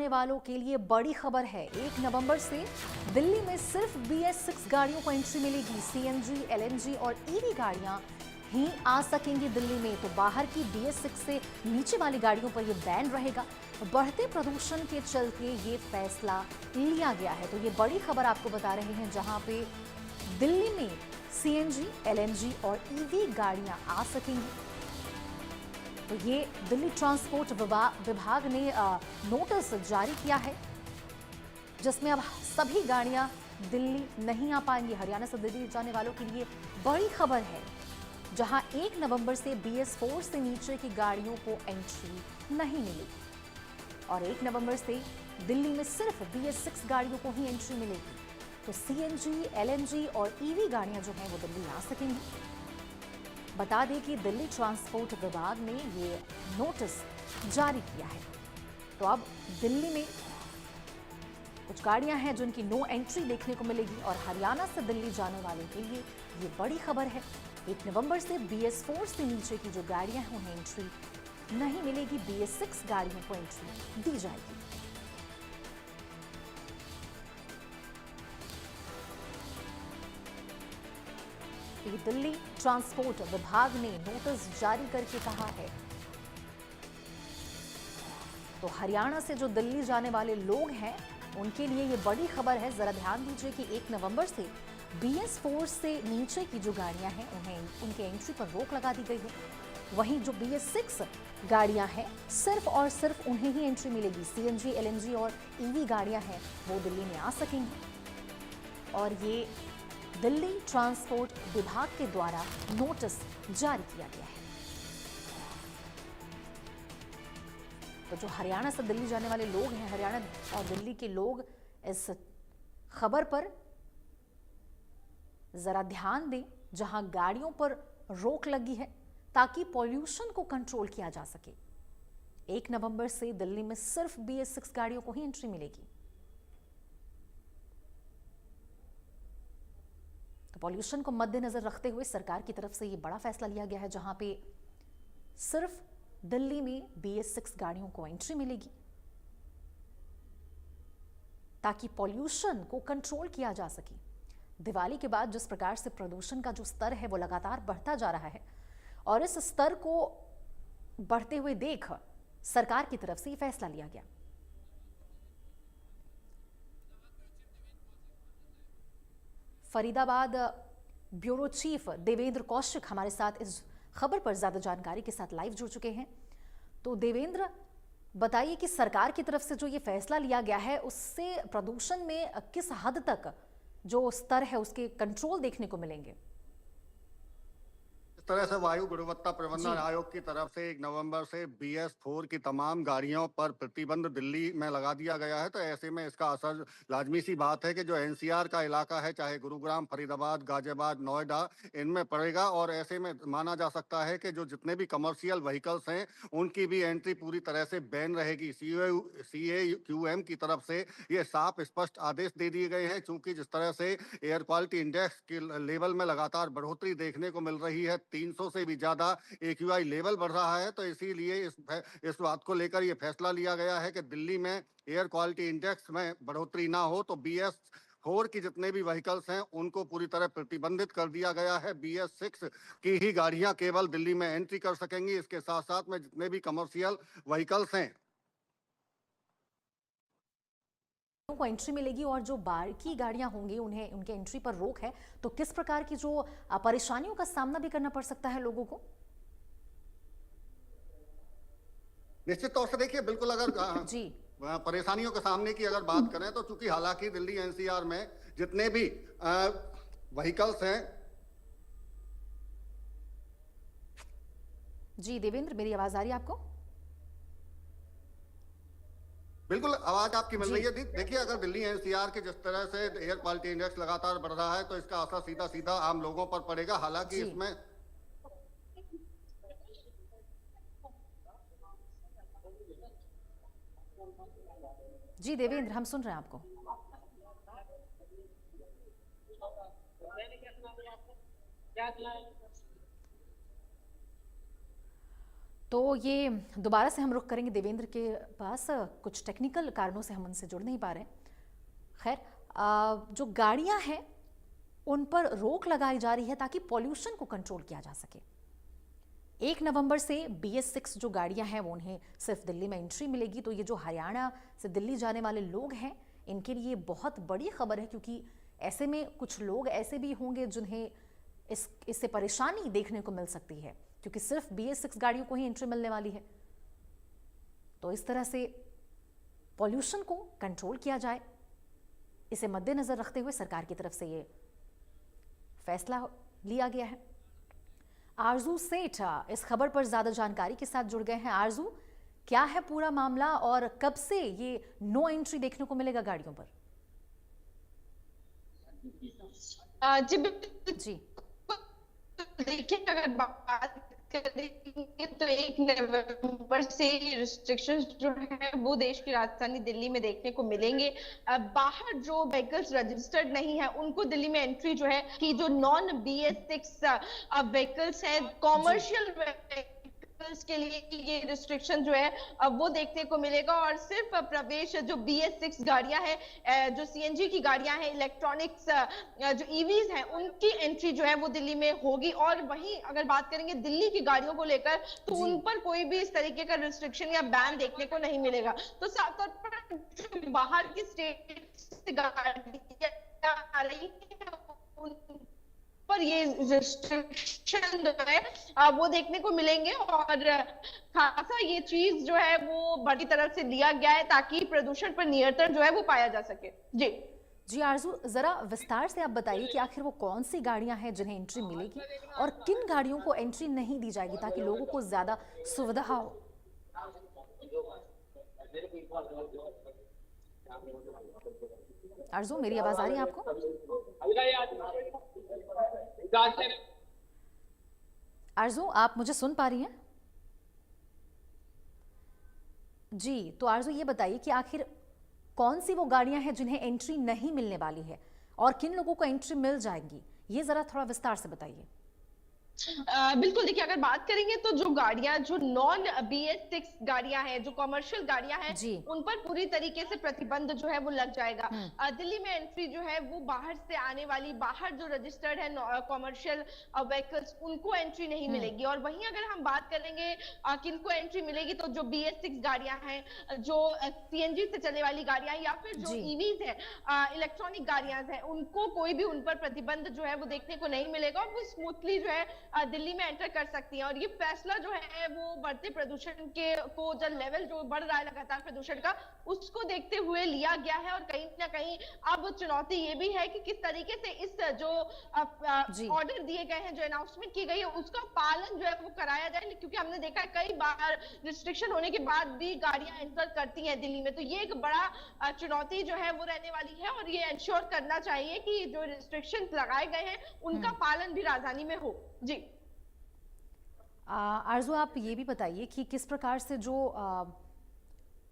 जाने वालों के लिए बड़ी खबर है। 1 नवंबर से दिल्ली में सिर्फ BS6 गाड़ियों को एंट्री मिलेगी। CNG, LNG और EV गाड़ियां ही आ सकेंगी दिल्ली में। तो बाहर की BS6 से नीचे वाली गाड़ियों पर यह बैन रहेगा। बढ़ते प्रदूषण के चलते ये फैसला लिया गया है। तो ये बड़ी खबर आपको बता रहे हैं, जहां पे दिल्ली में CNG, LNG और EV गाड़ियां आ सकेंगी। तो ये दिल्ली ट्रांसपोर्ट विभाग ने नोटिस जारी किया है, जिसमें अब सभी गाड़ियां दिल्ली नहीं आ पाएंगी। हरियाणा से दिल्ली जाने वालों के लिए बड़ी खबर है, जहां 1 नवंबर से BS4 से नीचे की गाड़ियों को एंट्री नहीं मिलेगी और 1 नवंबर से दिल्ली में सिर्फ BS6 गाड़ियों को ही एंट्री मिलेगी। तो CNG, LNG और EV गाड़ियां जो हैं वो दिल्ली आ सकेंगी। बता दें कि दिल्ली ट्रांसपोर्ट विभाग ने ये नोटिस जारी किया है। तो अब दिल्ली में कुछ गाड़ियां हैं जिनकी नो एंट्री देखने को मिलेगी और हरियाणा से दिल्ली जाने वालों के लिए ये बड़ी खबर है। 1 नवंबर से BS4 से नीचे की जो गाड़ियां हैं उन्हें एंट्री नहीं मिलेगी। BS6 गाड़ियों को एंट्री दी जाएगी। दिल्ली ट्रांसपोर्ट विभाग ने नोटिस जारी करके कहा है। तो हरियाणा से जो दिल्ली जाने वाले लोग हैं उनके लिए ये बड़ी खबर है। जरा ध्यान दीजिए कि 1 नवंबर से BS4 से नीचे की जो गाड़ियां हैं उन्हें उनके एंट्री पर रोक लगा दी गई है। वहीं जो BS6 गाड़ियां हैं सिर्फ और सिर्फ उन्हें ही एंट्री मिलेगी। CNG, LNG और EV गाड़ियां हैं वो दिल्ली में आ सकेंगी और ये दिल्ली ट्रांसपोर्ट विभाग के द्वारा नोटिस जारी किया गया है। तो जो हरियाणा से दिल्ली जाने वाले लोग हैं, हरियाणा और दिल्ली के लोग इस खबर पर जरा ध्यान दें, जहां गाड़ियों पर रोक लगी है ताकि पॉल्यूशन को कंट्रोल किया जा सके। 1 नवंबर से दिल्ली में सिर्फ BS6 गाड़ियों को ही एंट्री मिलेगी। तो पॉल्यूशन को मद्देनजर रखते हुए सरकार की तरफ से ये बड़ा फैसला लिया गया है, जहां पे सिर्फ दिल्ली में BS6 गाड़ियों को एंट्री मिलेगी ताकि पॉल्यूशन को कंट्रोल किया जा सके। दिवाली के बाद जिस प्रकार से प्रदूषण का जो स्तर है वो लगातार बढ़ता जा रहा है और इस स्तर को बढ़ते हुए देख सरकार की तरफ से ये फैसला लिया गया। फरीदाबाद ब्यूरो चीफ देवेंद्र कौशिक हमारे साथ इस खबर पर ज्यादा जानकारी के साथ लाइव जुड़ चुके हैं। तो देवेंद्र, बताइए कि सरकार की तरफ से जो ये फैसला लिया गया है उससे प्रदूषण में किस हद तक जो स्तर है उसके कंट्रोल देखने को मिलेंगे? इस तरह से वायु गुणवत्ता प्रबंधन आयोग की तरफ से 1 नवंबर से BS4 की तमाम गाड़ियों पर प्रतिबंध दिल्ली में लगा दिया गया है। तो ऐसे में इसका असर लाजमी सी बात है कि जो NCR का इलाका है, चाहे गुरुग्राम, फरीदाबाद, गाजियाबाद, नोएडा, इनमें पड़ेगा और ऐसे में माना जा सकता है कि जो जितने भी कमर्शियल व्हीकल्स हैं उनकी भी एंट्री पूरी तरह से बैन रहेगी। CAQM की तरफ से ये साफ स्पष्ट आदेश दे दिए गए हैं। चूंकि जिस तरह से एयर क्वालिटी इंडेक्स के लेवल में लगातार बढ़ोतरी देखने को मिल रही है, 300 से भी ज्यादा AQI लेवल बढ़ रहा है, तो इसीलिए इस बात को लेकर यह फैसला लिया गया है कि दिल्ली में एयर क्वालिटी इंडेक्स में बढ़ोतरी ना हो। तो BS4 की जितने भी व्हीकल्स हैं उनको पूरी तरह प्रतिबंधित कर दिया गया है। BS6 की ही गाड़ियां केवल दिल्ली में एंट्री कर सकेंगी। इसके साथ साथ में जितने भी कमर्शियल व्हीकल्स हैं को एंट्री मिलेगी और जो बाकी गाड़ियां होंगी उन्हें उनके एंट्री पर रोक है। तो किस प्रकार की जो परेशानियों का सामना भी करना पड़ सकता है लोगों को? निश्चित तौर से देखिए, बिल्कुल अगर जी परेशानियों के सामने की अगर बात करें तो चूंकि हालांकि दिल्ली NCR में जितने भी व्हीकल्स हैं। जी देवेंद्र, मेरी आवाज आ रही है आपको? बिल्कुल आवाज आपकी मिल रही है। देखिए, अगर दिल्ली NCR के जिस तरह से एयर क्वालिटी इंडेक्स लगातार बढ़ रहा है तो इसका असर सीधा सीधा आम लोगों पर पड़ेगा। हालांकि इसमें जी देवेंद्र, हम सुन रहे हैं आपको। तो ये दोबारा से हम रुख करेंगे देवेंद्र के पास। कुछ टेक्निकल कारणों से हम उनसे जुड़ नहीं पा रहे हैं। खैर, जो गाड़ियां हैं उन पर रोक लगाई जा रही है ताकि पॉल्यूशन को कंट्रोल किया जा सके। 1 नवंबर से BS6 जो गाड़ियां हैं वो उन्हें सिर्फ दिल्ली में एंट्री मिलेगी। तो ये जो हरियाणा से दिल्ली जाने वाले लोग हैं इनके लिए बहुत बड़ी खबर है, क्योंकि ऐसे में कुछ लोग ऐसे भी होंगे जिन्हें इससे परेशानी देखने को मिल सकती है, क्योंकि सिर्फ BS6 गाड़ियों को ही एंट्री मिलने वाली है। तो इस तरह से पॉल्यूशन को कंट्रोल किया जाए, इसे मद्देनजर रखते हुए सरकार की तरफ से ये फैसला लिया गया है। आरजू सेठ इस खबर पर ज्यादा जानकारी के साथ जुड़ गए हैं। आरजू, क्या है पूरा मामला और कब से ये नो एंट्री देखने को मिलेगा गाड़ियों पर? जी देखिए, अगर बात करेंगे तो 1 नवंबर से रिस्ट्रिक्शंस जो है वो देश की राजधानी दिल्ली में देखने को मिलेंगे। बाहर जो व्हीकल्स रजिस्टर्ड नहीं है उनको दिल्ली में एंट्री जो है कि जो नॉन BS6 व्हीकल्स है, कॉमर्शियल के लिए ये रिस्ट्रिक्शन जो है वो देखने को मिलेगा। और सिर्फ प्रवेश जो BS6 गाड़ियां हैं, जो CNG की गाड़ियां हैं, इलेक्ट्रॉनिक्स जो EVs हैं, उनकी एंट्री जो है वो दिल्ली में होगी। और वहीं अगर बात करेंगे दिल्ली की गाड़ियों को लेकर तो उन पर कोई भी इस तरीके का रिस्ट्रिक्शन या बैन देखने को नहीं मिलेगा। तो साफ तौर पर जो बाहर की स्टेट से गाड़ियां आ रही है पर ये रिस्ट्रिक्शन जो है वो देखने को मिलेंगे। और खासा ये चीज जो है वो बड़ी तरफ से लिया गया है ताकि प्रदूषण पर नियंत्रण जो है वो पाया जा सके। जी आरजू, जरा विस्तार से आप बताइए कि आखिर वो कौन सी गाड़ियां हैं जिन्हें एंट्री मिलेगी और किन गाड़ियों को एंट्री नहीं दी जाएगी, ताकि लोगों को ज्यादा सुविधा हो। आरजू, मेरी आवाज आ रही है आपको? आरजू, आप मुझे सुन पा रही हैं? जी, तो आरजू ये बताइए कि आखिर कौन सी वो गाड़ियां हैं जिन्हें एंट्री नहीं मिलने वाली है और किन लोगों को एंट्री मिल जाएगी, ये जरा थोड़ा विस्तार से बताइए। बिल्कुल, देखिए अगर बात करेंगे तो जो गाड़ियां जो नॉन BS6 गाड़ियां हैं, जो कमर्शियल गाड़ियां हैं, उन पर पूरी तरीके से प्रतिबंध जो है वो लग जाएगा। दिल्ली में एंट्री जो है वो बाहर से आने वाली, बाहर जो रजिस्टर्ड है कमर्शियल व्हीकल्स, उनको एंट्री नहीं मिलेगी। और वहीं अगर हम बात करेंगे किनको एंट्री मिलेगी, तो जो BS6 गाड़ियां हैं, जो CNG से चलने वाली गाड़ियां या फिर जो EVs है, इलेक्ट्रॉनिक गाड़ियां हैं, उनको कोई भी उन पर प्रतिबंध जो है वो देखने को नहीं मिलेगा और वो स्मूथली जो है दिल्ली में एंटर कर सकती हैं। और ये फैसला जो है वो बढ़ते प्रदूषण के को जो लेवल जो बढ़ रहा है लगातार प्रदूषण का, उसको देखते हुए लिया गया है। और कहीं ना कहीं अब चुनौती ये भी है कि किस तरीके से इस जो ऑर्डर दिए गए हैं, जो अनाउंसमेंट की गई है, उसका पालन जो है वो कराया जाए। क्योंकि हमने देखा है कई बार रिस्ट्रिक्शन होने के बाद भी गाड़ियां एंटर करती हैं दिल्ली में, तो ये एक बड़ा चुनौती जो है वो रहने वाली है। और ये इंश्योर करना चाहिए कि जो रिस्ट्रिक्शन लगाए गए हैं उनका पालन भी राजधानी में हो। जी आरजू, आप ये भी बताइए कि किस प्रकार से जो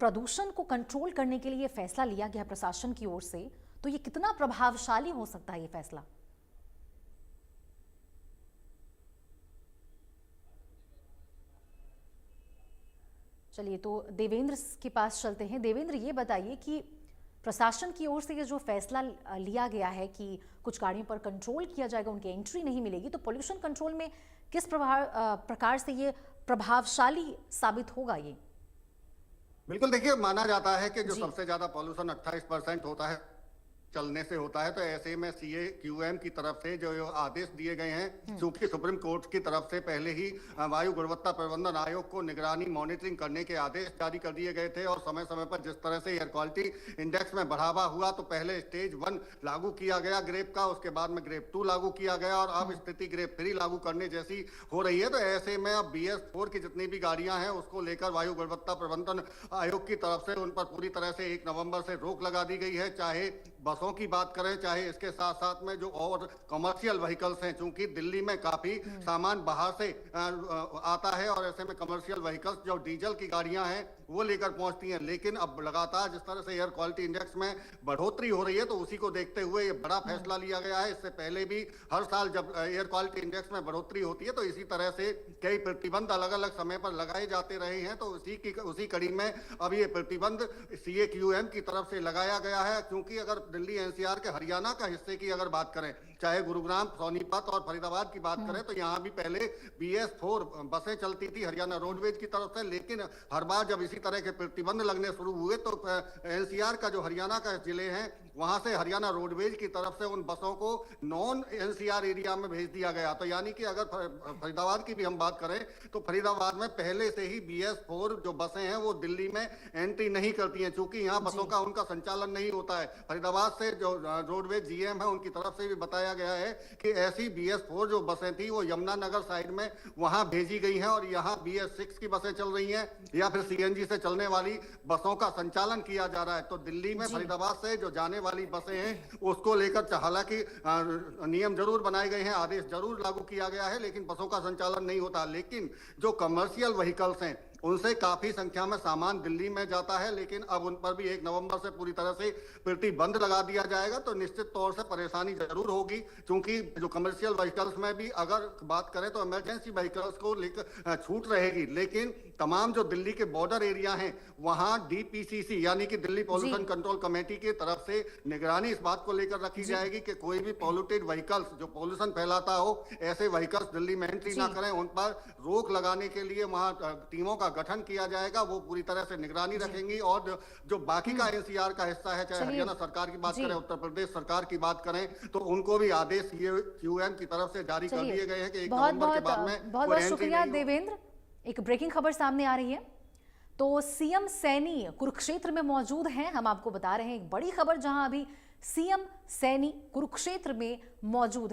प्रदूषण को कंट्रोल करने के लिए फैसला लिया गया प्रशासन की ओर से, तो ये कितना प्रभावशाली हो सकता है ये फैसला? चलिए, तो देवेंद्र के पास चलते हैं। देवेंद्र, ये बताइए कि प्रशासन की ओर से ये जो फैसला लिया गया है कि कुछ गाड़ियों पर कंट्रोल किया जाएगा, उनकी एंट्री नहीं मिलेगी, तो पोल्यूशन कंट्रोल में किस प्रकार से ये प्रभावशाली साबित होगा? ये बिल्कुल, देखिए माना जाता है कि जो सबसे ज्यादा पॉल्यूशन 28% होता है चलने से होता है। तो ऐसे में CAQM की तरफ से जो आदेश दिए गए हैं, चूंकि सुप्रीम कोर्ट की तरफ से पहले ही वायु गुणवत्ता प्रबंधन आयोग को निगरानी मॉनिटरिंग करने के आदेश जारी कर दिए गए थे। और समय समय पर जिस तरह से एयर क्वालिटी इंडेक्स में बढ़ावा हुआ, तो पहले स्टेज 1 लागू किया गया ग्रेप का, उसके बाद में ग्रेप 2 लागू किया गया और अब स्थिति ग्रेप 3 लागू करने जैसी हो रही है। तो ऐसे में अब BS4 की जितनी भी गाड़ियां हैं उसको लेकर वायु गुणवत्ता प्रबंधन आयोग की तरफ से उन पर पूरी तरह से 1 नवंबर से रोक लगा दी गई है। चाहे बसों की बात करें, चाहे इसके साथ साथ में जो और कमर्शियल व्हीकल्स हैं, चूंकि दिल्ली में काफी सामान बाहर से आता है और ऐसे में कमर्शियल व्हीकल्स जो डीजल की गाड़ियां हैं वो लेकर पहुंचती हैं। लेकिन अब लगातार जिस तरह से एयर क्वालिटी इंडेक्स में बढ़ोतरी हो रही है, तो उसी को देखते हुए ये बड़ा फैसला लिया गया है। इससे पहले भी हर साल जब एयर क्वालिटी इंडेक्स में बढ़ोतरी होती है तो इसी तरह से कई प्रतिबंध अलग अलग समय पर लगाए जाते रहे हैं। तो उसी कड़ी में अब ये प्रतिबंध CAQM की तरफ से लगाया गया है, क्योंकि अगर दिल्ली NCR के हरियाणा का हिस्से की अगर बात करें, चाहे गुरुग्राम, सोनीपत और फरीदाबाद की बात करें, तो यहाँ भी पहले BS4 बसें चलती थी हरियाणा रोडवेज की तरफ से। लेकिन हर बार जब इसी तरह के प्रतिबंध लगने शुरू हुए तो NCR का जो हरियाणा का जिले हैं वहां से हरियाणा रोडवेज की तरफ से उन बसों को नॉन NCR एरिया में भेज दिया गया। तो यानी कि अगर फरीदाबाद की भी हम बात करें तो फरीदाबाद में पहले से ही BS4 जो बसें हैं वो दिल्ली में एंट्री नहीं करती हैं, चूंकि यहाँ बसों का उनका संचालन नहीं होता है। फरीदाबाद से जो रोडवेज GM है उनकी तरफ से भी बताया गया है कि ऐसी BS4 जो बसें थी वो यमुनानगर साइड में वहां भेजी गई हैं और यहाँ BS6 की बसें चल रही हैं या फिर CNG से चलने वाली बसों का संचालन किया जा रहा है। तो दिल्ली में फरीदाबाद से जो जाने वाली बसें हैं उसको लेकर हालांकि नियम जरूर बनाए गए हैं, आदेश जरूर लागू किया गया है, लेकिन बसों का संचालन नहीं होता। लेकिन जो कमर्शियल व्हीकल्स हैं उनसे काफी संख्या में सामान दिल्ली में जाता है, लेकिन अब उन पर भी 1 नवंबर से पूरी तरह से प्रतिबंध लगा दिया जाएगा। तो निश्चित तौर से परेशानी जरूर होगी, क्योंकि जो कमर्शियल व्हीकल्स में भी अगर बात करें तो इमरजेंसी व्हीकल्स को लेकर छूट रहेगी, लेकिन तमाम जो दिल्ली के बॉर्डर एरिया हैं वहां DPCC यानी कि दिल्ली पॉल्यूशन कंट्रोल कमेटी की तरफ से निगरानी इस बात को लेकर रखी जाएगी कि कोई भी पॉल्यूटेड व्हीकल्स जो पॉल्यूशन फैलाता हो ऐसे व्हीकल्स दिल्ली में एंट्री ना करें। उन पर रोक लगाने के लिए वहां टीमों का गठन किया जाएगा, वो पूरी तरह से निगरानी रखेंगी। और जो बाकी का NCR का हिस्सा है, चाहे हरियाणा सरकार की बात करें, उत्तर प्रदेश सरकार की बात करें, तो उनको भी आदेश CAQM की तरफ से जारी कर दिए गए हैं कि 1 नवंबर के बाद में बहुत शुक्रिया देवेंद्र। एक ब्रेकिंग खबर सामने आ रही है, तो CM सैनी कुरुक्षेत्र में मौजूद हैं। हम आपको बता रहे हैं एक बड़ी खबर, जहां अभी CM सैनी कुरुक्षेत्र में मौजूद हैं।